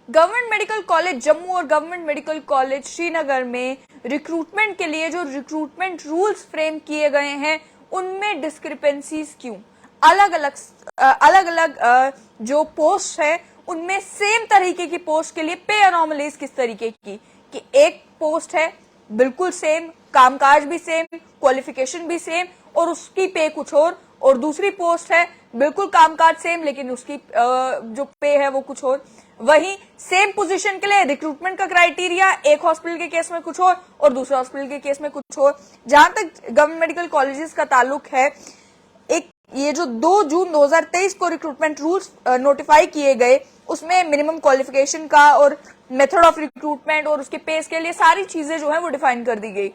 Government medical college Jammu और government medical college Srinagar में recruitment के लिए जो रिक्रूटमेंट रूल्स फ्रेम किए गए हैं उनमें डिस्क्रिपेंसीज क्यों? अलग अलग जो पोस्ट है उनमें सेम तरीके की पोस्ट के लिए पे अनोमलीज किस तरीके की, कि एक पोस्ट है बिल्कुल सेम, कामकाज भी सेम, क्वालिफिकेशन भी सेम और उसकी पे कुछ और दूसरी पोस्ट है बिल्कुल कामकाज सेम लेकिन उसकी जो पे है वो कुछ और। वहीं सेम पोजीशन के लिए रिक्रूटमेंट का क्राइटेरिया एक हॉस्पिटल के केस में कुछ और दूसरे हॉस्पिटल के केस में कुछ और। जहां तक गवर्नमेंट मेडिकल कॉलेजेस का ताल्लुक है, एक ये जो 2 जून 2023 को रिक्रूटमेंट रूल्स नोटिफाई किए गए उसमें मिनिमम क्वालिफिकेशन का और मेथड ऑफ रिक्रूटमेंट और उसके पेस के लिए सारी चीजें जो है वो डिफाइन कर दी गई।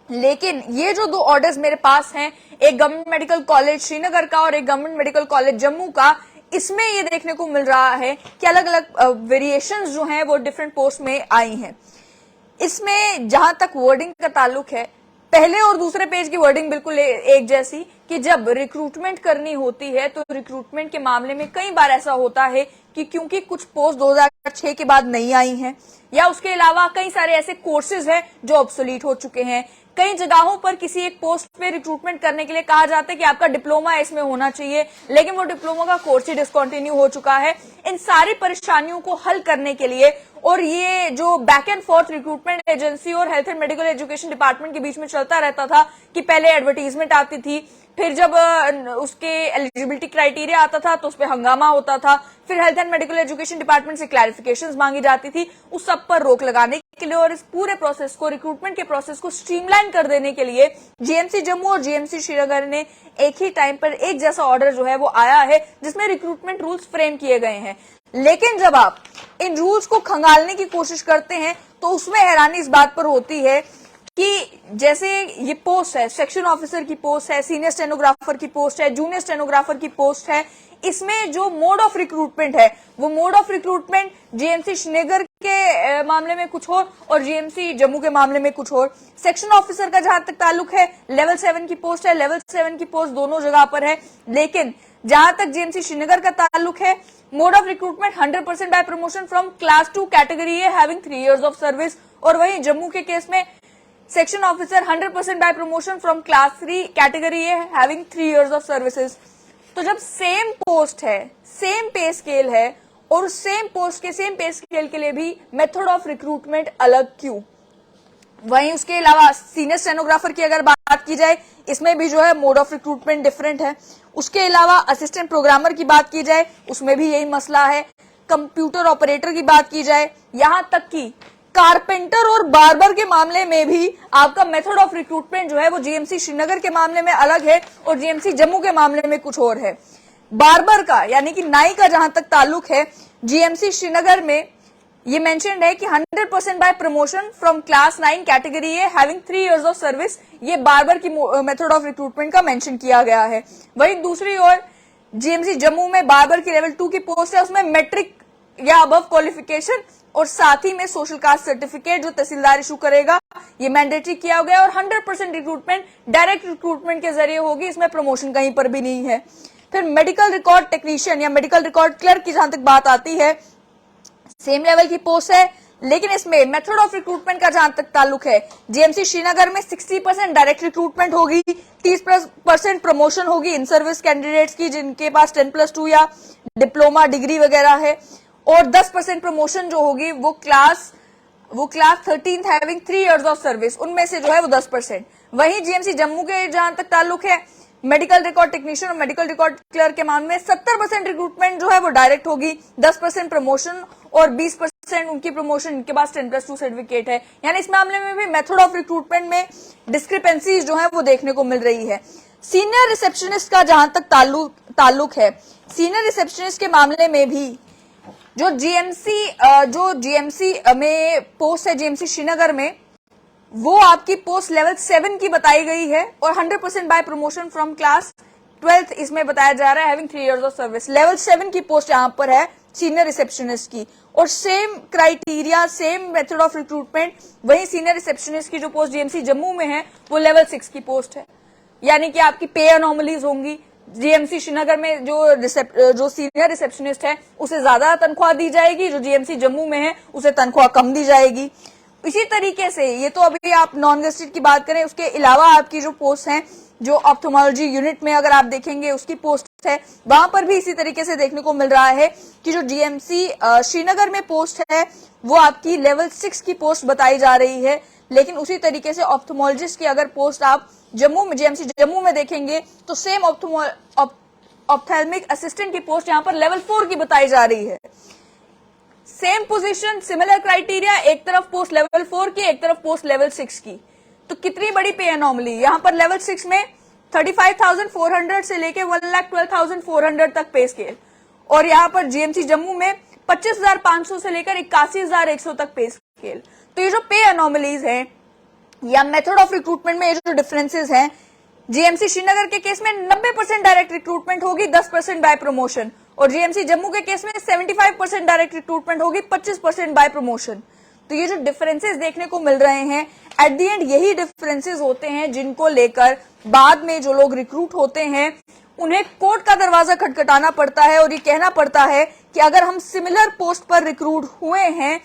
लेकिन ये जो 2 ऑर्डर्स मेरे पास हैं, एक गवर्नमेंट मेडिकल कॉलेज श्रीनगर का और एक गवर्नमेंट मेडिकल कॉलेज जम्मू का, इसमें ये देखने को मिल रहा है कि अलग अलग वेरिएशंस जो हैं वो डिफरेंट पोस्ट में आई हैं। इसमें जहां तक वर्डिंग का ताल्लुक है, पहले और दूसरे पेज की वर्डिंग बिल्कुल एक जैसी कि जब रिक्रूटमेंट करनी होती है तो रिक्रूटमेंट के मामले में कई बार ऐसा होता है कि क्योंकि कुछ पोस्ट 2006 के बाद नहीं आई हैं या उसके अलावा कई सारे ऐसे कोर्सेज हैं जो ऑब्सोलीट हो चुके हैं। कई जगहों पर किसी एक पोस्ट पे रिक्रूटमेंट करने के लिए कहा जाता है कि आपका डिप्लोमा इसमें होना चाहिए, लेकिन वो डिप्लोमा का कोर्स ही डिसकंटिन्यू हो चुका है। इन सारी परेशानियों को हल करने के लिए और ये जो back and forth recruitment agency और health and medical education department के बीच में चलता रहता था कि पहले एडवर्टीजमेंट आती थी, फिर जब उसके एलिजिबिलिटी क्राइटेरिया आता था तो उस पर हंगामा होता था, फिर health and medical education department से क्लैरिफिकेशंस मांगी जाती थी। उस सब पर रोक लगाने के लिए और इस पूरे प्रोसेस को, रिक्रूटमेंट के प्रोसेस को स्ट्रीमलाइन कर देने के लिए जीएमसी जम्मू और जीएमसी श्रीनगर ने एक ही टाइम पर एक जैसा ऑर्डर जो है वो आया है जिसमें रिक्रूटमेंट रूल्स फ्रेम किए गए हैं। लेकिन जब आप इन रूल्स को खंगालने की कोशिश करते हैं तो उसमें हैरानी इस बात पर होती है कि जैसे ये पोस्ट है, सेक्शन ऑफिसर की पोस्ट है, सीनियर स्टेनोग्राफर की पोस्ट है, जूनियर स्टेनोग्राफर की पोस्ट है, इसमें जो मोड ऑफ रिक्रूटमेंट है वो mode of recruitment GMC Srinagar के मामले में कुछ और जीएमसी जम्मू के मामले में कुछ और। सेक्शन ऑफिसर का जहां तक ताल्लुक है, लेवल 7 की पोस्ट है, लेवल 7 की पोस्ट दोनों जगह पर है। लेकिन जहां तक जीएमसी श्रीनगर का ताल्लुक है, mode of recruitment 100% by promotion from class 2 category A having 3 years of service, और वहीं जम्मू के केस में section officer 100% by promotion from class 3 category A having 3 years of services. तो जब सेम पोस्ट है, सेम पे स्केल है और same post के सेम पे स्केल के लिए भी मेथड ऑफ रिक्रूटमेंट अलग क्यों? वहीं उसके अलावा सीनियर स्टेनोग्राफर की अगर बात की जाए, इसमें भी जो है मोड ऑफ रिक्रूटमेंट डिफरेंट है। उसके अलावा असिस्टेंट प्रोग्रामर की बात की जाए, उसमें भी यही मसला है। कंप्यूटर ऑपरेटर की बात की जाए, यहां तक कि कारपेंटर और बार्बर के मामले में भी आपका मेथड ऑफ रिक्रूटमेंट जो है वो जीएमसी श्रीनगर के मामले में अलग है और जीएमसी जम्मू के मामले में कुछ और है। बार्बर का यानी कि नाई का जहां तक ताल्लुक है, जीएमसी श्रीनगर में ये मेंशन्ड है कि 100% by promotion from class 9 category A having 3 years of service, ये बार्बर की मेथड ऑफ रिक्रूटमेंट का मेंशन किया गया है। वहीं दूसरी ओर जीएमसी जम्मू में बार्बर की लेवल 2 की पोस्ट है, उसमें मैट्रिक या अबव क्वालिफिकेशन और साथ ही में सोशल कास्ट सर्टिफिकेट जो तहसीलदार इशू करेगा ये मैंडेटरी किया गया और 100% रिक्रूटमेंट डायरेक्ट रिक्रूटमेंट के जरिए होगी, इसमें प्रमोशन कहीं पर भी नहीं है। फिर मेडिकल रिकॉर्ड टेक्नीशियन या मेडिकल रिकॉर्ड क्लर्क की जहां तक बात आती है, सेम लेवल की पोस्ट है, लेकिन इसमें मेथड ऑफ रिक्रूटमेंट का जहां तक ताल्लुक है, जीएमसी श्रीनगर में 60% डायरेक्ट रिक्रूटमेंट होगी, 30% प्रमोशन होगी इन सर्विस कैंडिडेट्स की जिनके पास 10+2 या डिप्लोमा डिग्री वगैरह है, और 10% प्रमोशन जो होगी वो class 13 having 3 years of service, उनमें से जो है वो 10%। वहीं जीएमसी जम्मू के जहां तक ताल्लुक है, मेडिकल रिकॉर्ड टेक्नीशियन और मेडिकल रिकॉर्ड क्लर्क के मामले में 70% रिक्रूटमेंट जो है वो डायरेक्ट होगी, 10% प्रमोशन और 20% उनकी प्रमोशन इनके पास 10+2 सर्टिफिकेट है। यानी इस मामले में भी मेथड ऑफ रिक्रूटमेंट में डिस्क्रिपेंसीज जो है वो देखने को मिल रही है। सीनियर रिसेप्शनिस्ट का जहां तक ताल्लुक है, सीनियर रिसेप्शनिस्ट के मामले में भी जो जीएमसी में पोस्ट है जीएमसी श्रीनगर में, वो आपकी पोस्ट लेवल 7 की बताई गई है और 100% बाय प्रमोशन फ्रॉम क्लास 12 इसमें बताया जा रहा है having 3 years of service. Level 7 की पोस्ट यहां पर है सीनियर रिसेप्शनिस्ट की और same criteria, same method of recruitment. वहीं सीनियर रिसेप्शनिस्ट की जो पोस्ट जीएमसी जम्मू में है वो लेवल 6 की पोस्ट है, यानी कि आपकी पे अनोमलीज होंगी, जीएमसी श्रीनगर में जो सीनियर रिसेप्शनिस्ट है उसे ज्यादा तनख्वाह दी जाएगी, जो जीएमसी जम्मू में है उसे तनख्वाह कम दी जाएगी। इसी तरीके से ये तो अभी आप नॉन गेस्टेड की बात करें, उसके अलावा आपकी जो पोस्ट है, जो ऑप्थेल्मोलॉजी यूनिट में अगर आप देखेंगे उसकी पोस्ट है, वहां पर भी इसी तरीके से देखने को मिल रहा है कि जो जीएमसी श्रीनगर में पोस्ट है वो आपकी लेवल 6 की पोस्ट बताई जा रही है। लेकिन उसी तरीके से ऑप्थेल्मोलॉजिस्ट की अगर पोस्ट आप जीएमसी जम्मू में देखेंगे तो सेम ऑप्थेल्मिक असिस्टेंट की पोस्ट यहाँ पर लेवल 4 की बताई जा रही है। सेम पोजीशन, सिमिलर क्राइटेरिया, एक तरफ पोस्ट लेवल 4 की, एक तरफ पोस्ट लेवल 6 की। तो कितनी बड़ी पे एनॉमली। यहाँ पर लेवल 6 में 35,400 से लेके 1,12,400 तक पे स्केल, और यहाँ पर जीएमसी जम्मू में 25,500 से लेकर 81,100 तक पे स्केल। तो ये जो पे एनॉमलीज हैं या मेथड ऑफ रिक्रूटमेंट में ये जो डिफरेंसेस हैं, जीएमसी श्रीनगर के केस में 90% डायरेक्ट रिक्रूटमेंट होगी, 10% बाय प्रमोशन, और जीएमसी जम्मू के केस में 75% डायरेक्ट रिक्रूटमेंट होगी, 25% बाय प्रमोशन। तो ये जो डिफरेंसेस देखने को मिल रहे हैं, एट द एंड यही डिफरेंसेस होते हैं जिनको लेकर बाद में जो लोग रिक्रूट होते हैं उन्हें कोर्ट का दरवाजा खटखटाना पड़ता है और ये कहना पड़ता है कि अगर हम सिमिलर पोस्ट पर रिक्रूट हुए हैं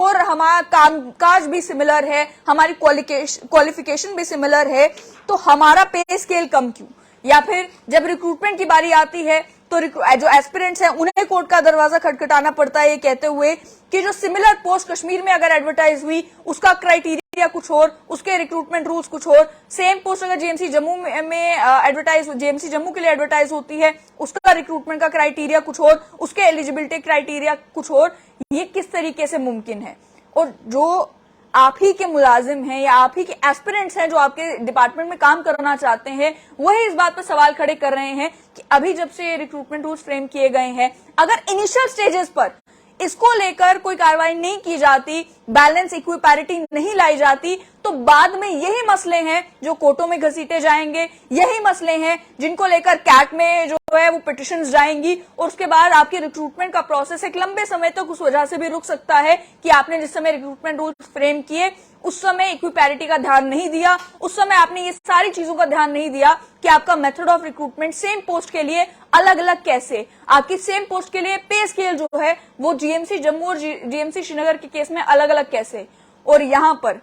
और हमारा कामकाज भी सिमिलर है, हमारी क्वालिफिकेशन भी सिमिलर है, तो हमारा पे स्केल कम क्यों। या फिर जब रिक्रूटमेंट की बारी आती है तो जो एस्पिरेंट्स हैं उन्हें कोर्ट का दरवाजा खटखटाना पड़ता है ये कहते हुए कि जो सिमिलर पोस्ट कश्मीर में अगर एडवर्टाइज हुई उसका क्राइटेरिया कुछ और, उसके रिक्रूटमेंट रूल्स कुछ और, सेम पोस्ट अगर जीएमसी जम्मू में एडवर्टाइज, जीएमसी जम्मू के लिए एडवर्टाइज होती है, उसका रिक्रूटमेंट का क्राइटेरिया कुछ और, उसके एलिजिबिलिटी क्राइटेरिया कुछ और, ये किस तरीके से मुमकिन है। और जो आप ही के मुलाजिम हैं या आप ही के एस्पिरेंट्स हैं जो आपके डिपार्टमेंट में काम करना चाहते हैं, वही इस बात पर सवाल खड़े कर रहे हैं कि अभी जब से रिक्रूटमेंट रूल्स फ्रेम किए गए हैं, अगर इनिशियल स्टेजेस पर इसको लेकर कोई कार्रवाई नहीं की जाती, बैलेंस इक्विपैरिटी नहीं लाई जाती, तो बाद में यही मसले हैं जो कोर्टों में घसीटे जाएंगे, यही मसले हैं जिनको लेकर कैट में जो है वो पिटिशंस जाएंगी, और उसके बाद आपके रिक्रूटमेंट का प्रोसेस एक लंबे समय तक उस वजह से भी रुक सकता है कि आपने जिस समय रिक्रूटमेंट रूल्स फ्रेम किए उस समय इक्विपैरिटी का ध्यान नहीं दिया, उस समय आपने ये सारी चीजों का ध्यान नहीं दिया कि आपका method of recruitment same post के लिए अलग अलग कैसे, आपकी सेम पोस्ट के लिए पे स्केल जो है वो जीएमसी जम्मू और जीएमसी श्रीनगर के केस में अलग अलग कैसे। और यहां पर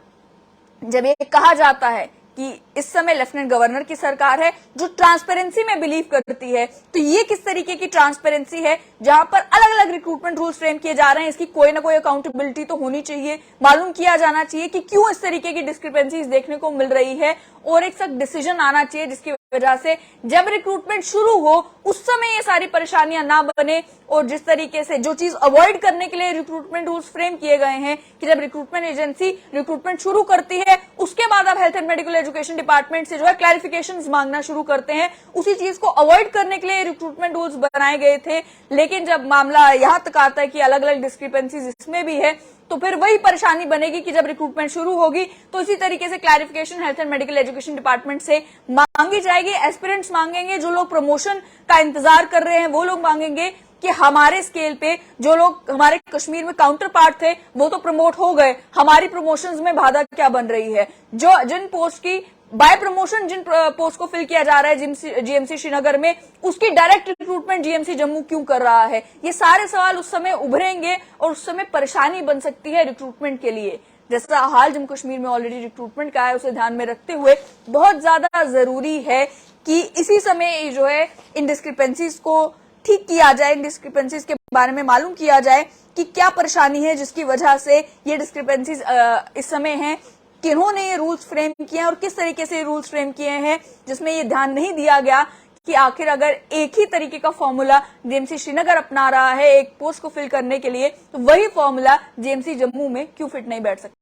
जब ये कहा जाता है कि इस समय लेफ्टिनेंट गवर्नर की सरकार है जो ट्रांसपेरेंसी में बिलीव करती है, तो ये किस तरीके की ट्रांसपेरेंसी है जहां पर अलग अलग रिक्रूटमेंट रूल्स फ्रेम किए जा रहे हैं। इसकी कोई ना कोई अकाउंटेबिलिटी तो होनी चाहिए, मालूम किया जाना चाहिए कि क्यों इस तरीके की डिस्क्रिपेंसीज देखने को मिल रही है, और एक सख्त डिसीजन आना चाहिए जिसकी वजह से जब रिक्रूटमेंट शुरू हो उस समय ये सारी परेशानियां ना बने। और जिस तरीके से जो चीज अवॉइड करने के लिए रिक्रूटमेंट रूल्स फ्रेम किए गए हैं कि जब रिक्रूटमेंट एजेंसी रिक्रूटमेंट शुरू करती है उसके बाद आप health and medical education department से जो है क्लैरिफिकेशंस मांगना शुरू करते हैं, उसी चीज को अवॉइड करने के लिए रिक्रूटमेंट रूल्स बनाए गए थे। लेकिन जब मामला यहां तक आता है कि अलग अलग डिस्क्रिपेंसीज इसमें भी है, तो फिर वही परेशानी बनेगी कि जब रिक्रूटमेंट शुरू होगी तो इसी तरीके से clarification health and medical education department से मांगी जाएगी। एस्पिरेंट्स मांगेंगे, जो लोग प्रमोशन का इंतजार कर रहे हैं वो लोग मांगेंगे कि हमारे स्केल पे जो लोग हमारे कश्मीर में काउंटर पार्ट थे वो तो प्रमोट हो गए, हमारी प्रमोशंस में बाधा क्या बन रही है। जो जिन पोस्ट की बाय प्रमोशन जिन पोस्ट को फिल किया जा रहा है जीएमसी श्रीनगर में, उसकी डायरेक्ट रिक्रूटमेंट जीएमसी जम्मू क्यों कर रहा है, ये सारे सवाल उस समय उभरेंगे और उस समय परेशानी बन सकती है रिक्रूटमेंट के लिए। जैसा हाल जम्मू कश्मीर में ऑलरेडी रिक्रूटमेंट का है, उसे ध्यान में रखते हुए बहुत ज्यादा जरूरी है कि इसी समय जो है इन डिस्क्रिपेंसीज को ठीक किया जाए, इन डिस्क्रिपेंसीज के बारे में मालूम किया जाए कि क्या परेशानी है जिसकी वजह से ये डिस्क्रिपेंसीज इस समय हैं, किन्होंने ये रूल्स फ्रेम किए हैं और किस तरीके से रूल्स फ्रेम किए हैं, जिसमें ये ध्यान नहीं दिया गया कि आखिर अगर एक ही तरीके का फॉर्मूला जीएमसी श्रीनगर अपना रहा है एक पोस्ट को फिल करने के लिए, तो वही फॉर्मूला जीएमसी जम्मू में क्यों फिट नहीं बैठ सकता।